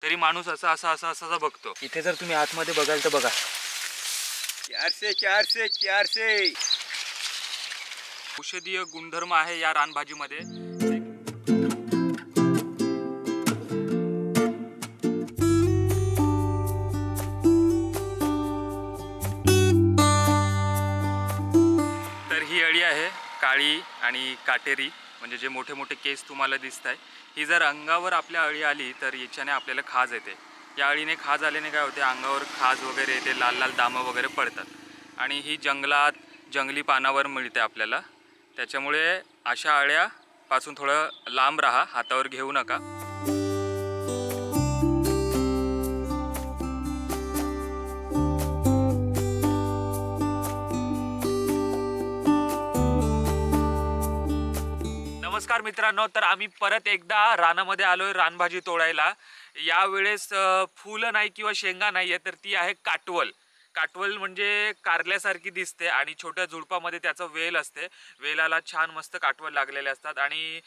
तरी माणूस असा असा असा असा बघतो। इथे जर तुम्ही आतमध्ये बघाल तर बघा 400 400 400 औषधीय गुणधर्म आहे या रानभाजीमध्ये। तर ही अळी आहे काळी आणि काटेरी, म्हणजे जे मोठे मोठे केस तुम्हाला दिसत आहे, ही जर अंगावर आपल्या अळी आली तर याच्याने आपल्याला खाज येते। या अळीने खाज आल्याने काय होते, अंगावर खाज वगैरे येते, लाल लाल दामं वगैरे पडतात आणि ही जंगलात जंगली पानावर मिळते आपल्याला। त्याच्यामुळे अशा अळ्यापासून थोडं लांब राहा, हातावर घेऊ नका। नमस्कार मित्रांनो, तर आम्ही परत एकदा रानामध्ये आलोय रानभाजी तोडायला। यावेळेस फुलं नाही किंवा शेंगा नाही आहे, तर ती आहे काटवल। काटवल म्हणजे कारल्यासारखी दिसते आणि छोट्या झुडपामध्ये त्याचं वेल असते, वेलाला छान मस्त काटवल लागलेले असतात आणि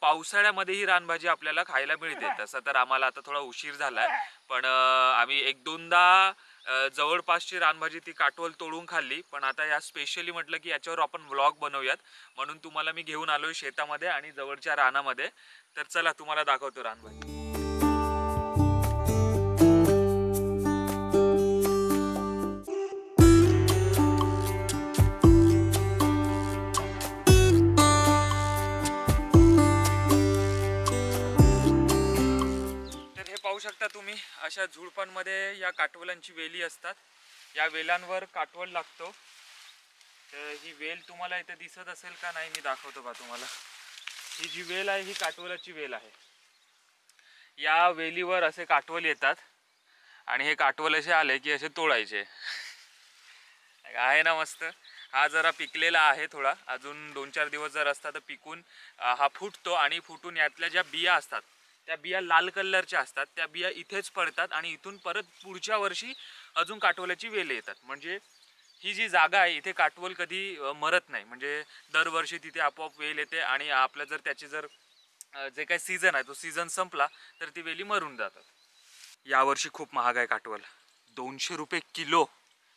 पावसाळ्यामध्ये ही रानभाजी आपल्याला खायला मिळते। तसं तर आम्हाला आता थोडा उशीर झालाय, पण आम्ही एक दोनदा जवळपासची रानभाजी ती काटवल तोडून खाल्ली, पण आता या स्पेशली म्हटलं की याच्यावर आपण व्लॉग बनवूयात, म्हणून तुम्हाला मी घेऊन आलोय शेतामध्ये आणि जवळच्या रानामध्ये। तर चला तुम्हाला दाखवतो रानभाजी। पाहू शकता तुम्ही, अशा झुडपांमध्ये या काटवलांची वेली असतात, या वेलांवर काटवल लागतो। तर ही वेल तुम्हाला इथे दिसत असेल का नाही, मी दाखवतो बा तुम्हाला। ही जी वेल आहे ही काटवलाची वेल आहे। या वेलीवर असे काटवल येतात आणि हे काटवल असे आले की असे तोडायचे आहे ना मस्त। हा जरा पिकलेला आहे थोडा, अजून 2-4 दिवस जर असता तर पिकून हा फुटतो आणि फुटून यातल्या ज्या बिया असतात त्या बिया लाल कलरच्या असतात, त्या बिया इथेच पडतात आणि इथून परत पुढच्या वर्षी अजून काटवलाची वेल येतात। म्हणजे ही जी जागा आहे इथे काटवल कधी मरत नाही, म्हणजे दरवर्षी तिथे आपोआप वेल येते आणि आपलं जर त्याचे जर जे काही सीझन आहे तो सीझन संपला तर ती वेली मरून जातात। यावर्षी खूप महाग आहे काटवल, 200 रुपये किलो,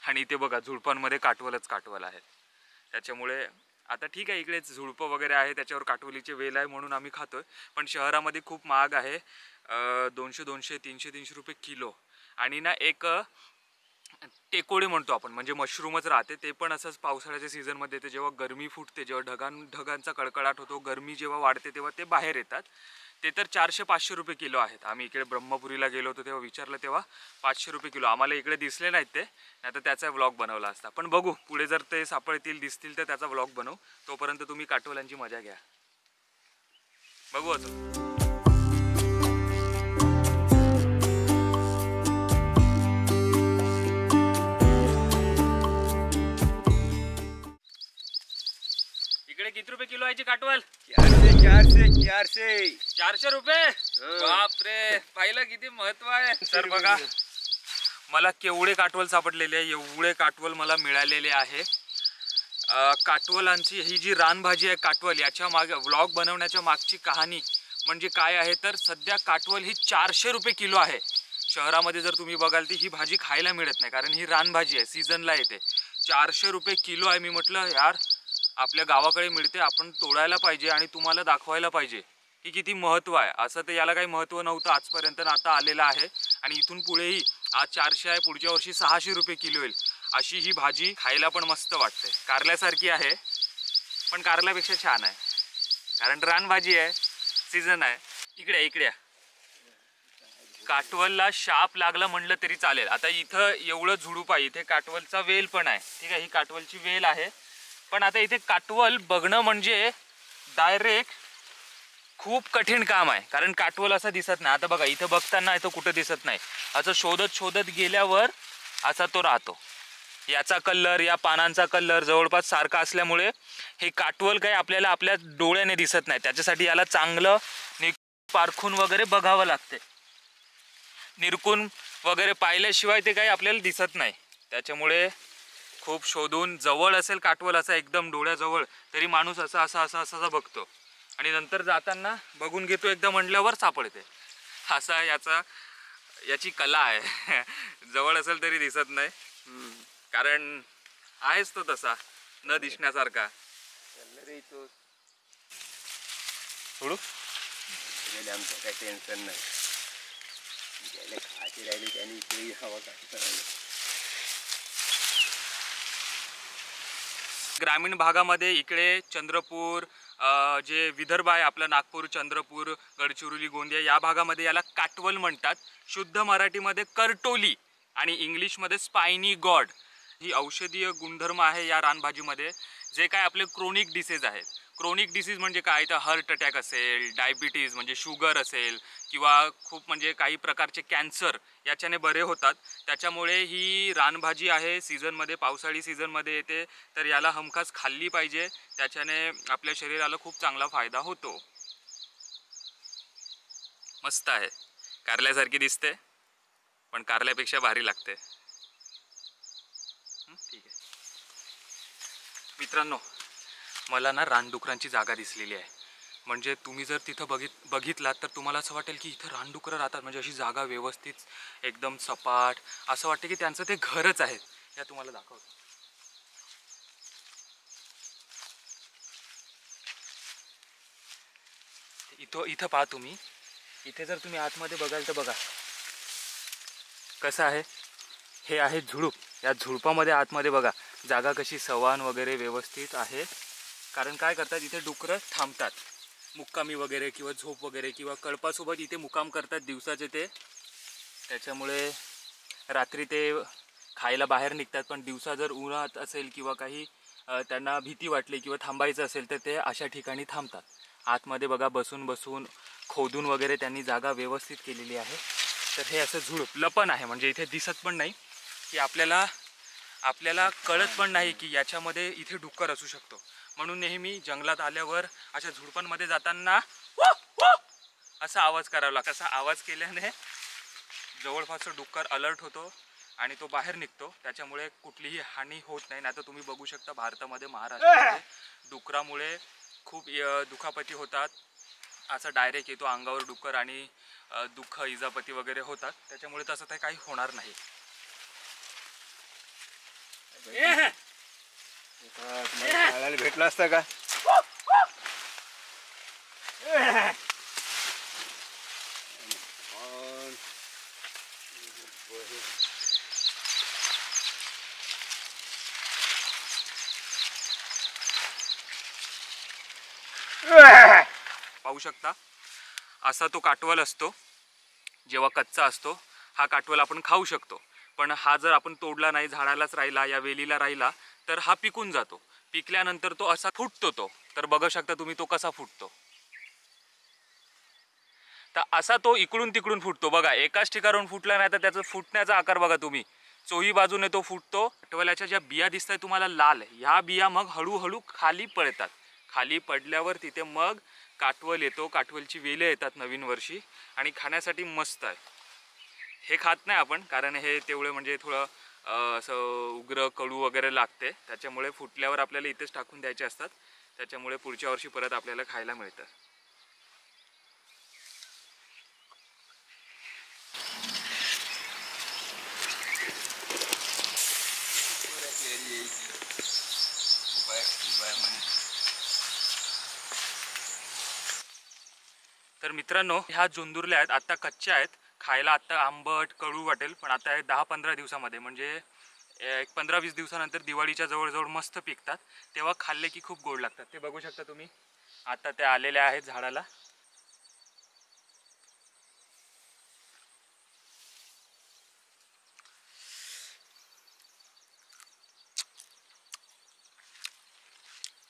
आणि इथे बघा झुडपांमध्ये काटवलच काटवल आहे। त्याच्यामुळे आता ठीक आहे, इकडेच झुडपं वगैरे आहे त्याच्यावर काटवलीचे वेल आहे म्हणून आम्ही खातोय, पण शहरामध्ये खूप महाग आहे, 200-200 300-300 रुपये किलो। आणि ना एक टेकोडे म्हणतो आपण, म्हणजे मशरूमच राहते, ते पण असंच पावसाळ्याच्या सीझनमध्ये येते, जेव्हा गरमी फुटते, जेव्हा ढगांचा कडकडाट होतो, गरमी जेव्हा वाढते तेव्हा ते बाहेर येतात। ते तर 400-500 रुपये किलो आहेत। आम्ही इकडे ब्रह्मपुरीला गेलो होतो तेव्हा विचारलं तेव्हा 500 रुपये किलो, आम्हाला इकडे दिसले नाहीत ते, नाही तर त्याचा व्लॉग बनवला असता। पण बघू पुढे जर ते सापडतील दिसतील तर त्याचा व्लॉग बनवू, तोपर्यंत तुम्ही काटवलांची मजा घ्या। बघू अजून। इकडे किती रुपये किलो आहे काटवल? 400 400 400 400 रुपये? बापरे, पाहिलं किती महत्व आहे। तर बघा मला केवढे काटवल सापडलेले आहे, एवढे काटवल मला मिळालेले आहे। काटवलांची ही जी रानभाजी आहे काटवल, याच्या मागे व्लॉग बनवण्याच्या मागची कहाणी म्हणजे काय आहे, तर सध्या काटवल ही 400 रुपये किलो आहे। शहरामध्ये जर तुम्ही बघाल ती ही भाजी खायला मिळत नाही, कारण ही रानभाजी आहे, सीझनला येते। 400 रुपये किलो आहे। मी म्हटलं यार आपल्या गावाकडे मिळते, आपण तोडायला पाहिजे आणि तुम्हाला दाखवायला पाहिजे की किती महत्त्व आहे। असं तर याला काही महत्त्व नव्हतं आजपर्यंत, आता आलेलं आहे आणि इथून पुढेही आज 400 आहे, पुढच्या वर्षी 600 रुपये किलो येईल। अशी ही भाजी खायला पण मस्त वाटते, कारल्यासारखी आहे पण कारल्यापेक्षा छान आहे, कारण रानभाजी आहे, सीझन आहे। इकडे इकडे काटवलला शाप लागला म्हणलं तरी चालेल। आता इथं एवढं झुडूप आहे, इथे काटवलचा वेल पण आहे, ठीक आहे, ही काटवलची वेल आहे, पण आता इथे काटवल बघणं म्हणजे डायरेक्ट खूप कठीण काम आहे, कारण काटवल असं दिसत नाही। आता बघा इथं बघताना इथं कुठं दिसत नाही, असं शोधत शोधत गेल्यावर असा तो राहतो। याचा कलर, या पानांचा कलर जवळपास सारखा असल्यामुळे हे काटवल काही आपल्याला आपल्या डोळ्याने दिसत नाही, त्याच्यासाठी याला चांगलं पारखून वगैरे बघावं लागते। निरखून वगैरे पाहिल्याशिवाय ते काही आपल्याला दिसत नाही, त्याच्यामुळे खूप शोधून, जवळ असेल काटवल असा एकदम डोळ्याजवळ तरी माणूस असा असा असा असा बघतो आणि नंतर जाताना बघून घेतो एकदा म्हटल्यावर सापडते, असा याचा याची कला आहे. जवळ असेल तरी दिसत नाही, कारण आहेच तो तसा न दिसण्यासारखा. सोडू आमचं काही टेन्शन नाही. त्याला खायची राहिली त्यांनी इकडे हवा काढता राहिली. ग्रामीण भागामध्ये इकडे चंद्रपूर, जे विदर्भ आहे आपलं, नागपूर, चंद्रपूर, गडचिरोली, गोंदिया, या भागामध्ये याला काटवल म्हणतात. शुद्ध मराठीमध्ये करटोली आणि इंग्लिशमध्ये स्पायनी गॉड. ही औषधीय गुणधर्म आहे या रानभाजीमध्ये. जे काय आपले क्रोनिक डिसीज आहेत, क्रोनिक डिसीज म्हणजे काय, तर हार्ट अटॅक असेल, डायबिटीज म्हणजे शुगर असेल, किंवा खूप म्हणजे काही प्रकारचे कॅन्सर याच्याने बरे होतात. त्याच्यामुळे ही रानभाजी आहे, सीझनमध्ये, पावसाळी सीझनमध्ये येते, तर याला हमखास खाल्ली पाहिजे. त्याच्याने आपल्या शरीराला खूप चांगला फायदा होतो. मस्त आहे, कारल्यासारखी दिसते पण कारल्यापेक्षा भारी लागते. ठीक आहे मित्रांनो, मला ना रानडुकरांची जागा दिसलेली आहे. म्हणजे तुम्ही जर तिथं बघितलात तर तुम्हाला असं वाटेल की इथं रानडुकरं राहतात. म्हणजे अशी जागा व्यवस्थित, एकदम सपाट, असं वाटतं की त्यांचं ते घरच आहे. या तुम्हाला दाखवतो. इथं पहा तुम्ही. इथे जर तुम्ही आतमध्ये बघाल तर बघा कसं आहे. हे आहे झुडूप. या झुडपामध्ये आतमध्ये बघा जागा कशी सवान वगैरे व्यवस्थित आहे. कारण काय करतात, इथे डुकरं थांबतात मुक्कामी वगैरे, किंवा झोप वगैरे, किंवा कळपासोबत इथे मुक्काम करतात दिवसाचे ते. त्याच्यामुळे रात्री ते खायला बाहेर निघतात. पण दिवसा जर उन्हात असेल किंवा काही त्यांना भीती वाटली किंवा थांबायचं असेल तर ते अशा ठिकाणी थांबतात. आतमध्ये बघा बसून खोदून वगैरे त्यांनी जागा व्यवस्थित केलेली आहे. तर हे असं झुडूप लपण आहे. म्हणजे इथे दिसत पण नाही की आपल्याला कळत पण नाही की याच्यामध्ये इथे डुक्कर असू शकतो. म्हणून नेहमी जंगलात आल्यावर अशा झुडपांमध्ये जाताना असा आवाज करावा लागतो. असा आवाज केल्याने जवळपास डुक्कर अलर्ट होतो आणि तो बाहेर निघतो. त्याच्यामुळे कुठलीही हानी होत नाही. नाही तर तुम्ही बघू शकता भारतामध्ये, महाराष्ट्रामध्ये डुकरामुळे खूप दुखापती होतात. असं डायरेक्ट येतो अंगावर डुक्कर आणि दुःख, इजापती वगैरे होतात. त्याच्यामुळे तसं ते काही होणार नाही. खायला भेटला असता का? पाहू शकता असा तो काटवल असतो. जेव्हा कच्चा असतो हा काटवल आपण खाऊ शकतो. पण हा जर आपण तोडला नाही, झाडालाच राहिला, या वेलीला राहिला, तर हा पिकून जातो. पिकल्यानंतर तो असा फुटतो. तर बघू शकता तुम्ही तो कसा फुटतो. तर असा तो इकडून तिकडून फुटतो. बघा एकाच ठिकाणून फुटला नाही तर त्याचा फुटण्याचा आकार बघा तुम्ही. चोही बाजूने तो फुटतो. काटवल्याच्या ज्या बिया दिसताय तुम्हाला लाल, ह्या बिया मग हळूहळू खाली पडतात. खाली पडल्यावर तिथे मग काटवल येतो. काटवलची वेले येतात नवीन वर्षी आणि खाण्यासाठी मस्त आहे. हे खात नाही आपण, कारण हे तेवढे म्हणजे थोडं असं उग्र कडू वगैरे लागते. त्याच्यामुळे फुटल्यावर आपल्याला इथेच टाकून द्यायचे असतात. त्याच्यामुळे पुढच्या वर्षी परत आपल्याला खायला मिळतं. तर मित्रांनो, ह्या जोंदुरल्या आहेत, आता कच्च्या आहेत. खायला आता आंबट कडू वाटेल, पण आता 10-15 दिवसामध्ये, म्हणजे एक 15-20 दिवसानंतर दिवाळीच्या जवळजवळ मस्त पिकतात. तेव्हा खाल्ले की खूप गोड लागतात. ते बघू शकता तुम्ही. आता ते आलेले आहेत झाडाला.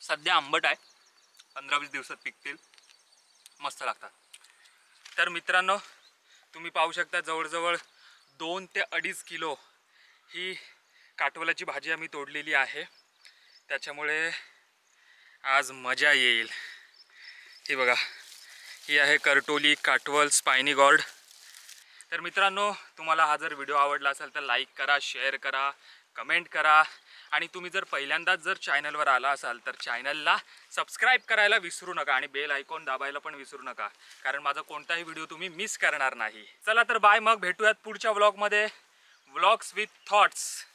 सध्या आंबट आहे, 15-20 दिवसात पिकतील, मस्त लागतात. तर मित्रांनो, तुम्ही पाहू शकता जवळजवळ 2 ते 2.5 किलो ही काटवलाची भाजी आम्ही तोडलेली आहे. त्याच्यामुळे आज मजा येईल. ही बघा, ही आहे करटोली काटवल स्पायनी गॉड. तर मित्रांनो, तुम्हाला हा जर व्हिडिओ आवडला असेल तर लाईक करा, शेअर करा, कमेंट करा आणि तुम्ही जर पहिल्यांदाच जर चॅनलवर आला असाल तर चॅनलला सबस्क्राईब करायला विसरू नका आणि बेल आयकॉन दाबायला पण विसरू नका, कारण माझा कोणताही व्हिडिओ तुम्ही मिस करणार नाही. चला तर बाय, मग भेटूयात पुढच्या व्लॉगमध्ये. Vlogs with thoughts.